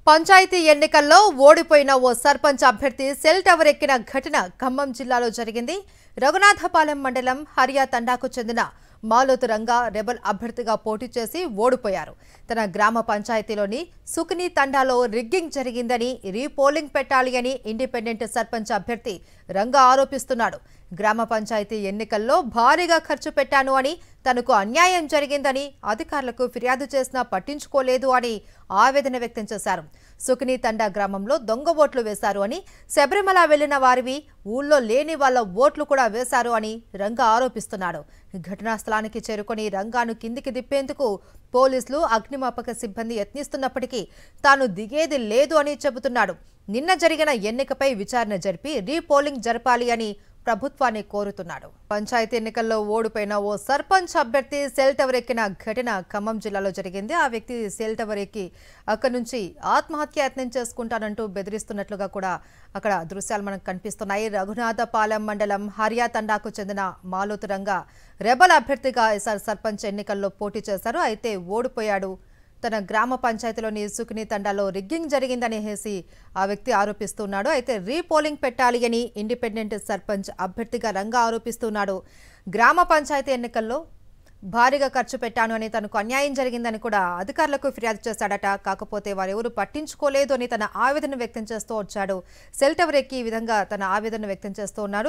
పంచాయతీ ఎన్నికల్లో ఓడిపోయిన ఓ సర్పంచ్ అభ్యర్థి సెల్ టవర్ ఎక్కిన ఘటన ఖమ్మం జిల్లాలో జరిగింది. రఘునాథపాలెం మండలం హరియా తండాకు చెందిన మాలోతు రంగా రెబల్ అభ్యర్థిగా పోటీ చేసి ఓడిపోయారు. తన గ్రామ పంచాయతీలోని సుకని తండాలో రిగ్గింగ్ జరిగిందని, రీపోలింగ్ పెట్టాలి అని ఇండిపెండెంట్ సర్పంచ్ అభ్యర్థి రంగా ఆరోపిస్తున్నాడు. గ్రామ పంచాయతీ ఎన్నికల్లో భారీగా ఖర్చు పెట్టాను అని, తనకు అన్యాయం జరిగిందని అధికారులకు ఫిర్యాదు చేసినా పట్టించుకోలేదు అని ఆవేదన వ్యక్తం చేశారు. సుకని తండా గ్రామంలో దొంగ ఓట్లు వేశారు అని, శబరిమల వెళ్లిన వారివి ఊళ్ళో లేని వాళ్ల ఓట్లు కూడా వేశారు అని రంగా ఆరోపిస్తున్నాడు. ఘటనా స్థలానికి చేరుకుని రంగాను కిందికి దిప్పేందుకు పోలీసులు, అగ్నిమాపక సిబ్బంది యత్నిస్తున్నప్పటికీ తాను దిగేది లేదు అని చెబుతున్నాడు. నిన్న జరిగిన ఎన్నికపై విచారణ జరిపి రీపోలింగ్ జరపాలి అని ప్రభుత్వాన్ని కోరుతున్నాడు. పంచాయతీ ఎన్నికల్లో ఓడిపోయిన ఓ సర్పంచ్ అభ్యర్థి సెల్ టవర్ ఎక్కిన ఘటన ఖమ్మం జిల్లాలో జరిగింది. ఆ వ్యక్తి సెల్ టవర్ ఎక్కి అక్కడి నుంచి ఆత్మహత్య యత్నం చేసుకుంటానంటూ బెదిరిస్తున్నట్లుగా కూడా అక్కడ దృశ్యాలు మనకు కనిపిస్తున్నాయి. రఘునాథపాలెం మండలం హరియా తండాకు చెందిన మాలోతు రంగా రెబల్ అభ్యర్థిగా ఈసారి సర్పంచ్ ఎన్నికల్లో పోటీ చేశారు. అయితే ఓడిపోయాడు. తన గ్రామ పంచాయతీలోని సుకని తండాలో రిగ్గింగ్ జరిగిందని ఆ వ్యక్తి ఆరోపిస్తున్నాడు. అయితే రీపోలింగ్ పెట్టాలి అని ఇండిపెండెంట్ సర్పంచ్ అభ్యర్థిగా రంగా ఆరోపిస్తున్నాడు. గ్రామ పంచాయతీ ఎన్నికల్లో భారీగా ఖర్చు పెట్టాను అని, తనకు అన్యాయం జరిగిందని కూడా అధికారులకు ఫిర్యాదు చేశాడట. కాకపోతే వారెవరూ పట్టించుకోలేదు అని తన ఆవేదన వ్యక్తం చేస్తూ వచ్చాడు. సెల్ టవర్ ఎక్కి ఈ విధంగా తన ఆవేదన వ్యక్తం చేస్తూ ఉన్నారు.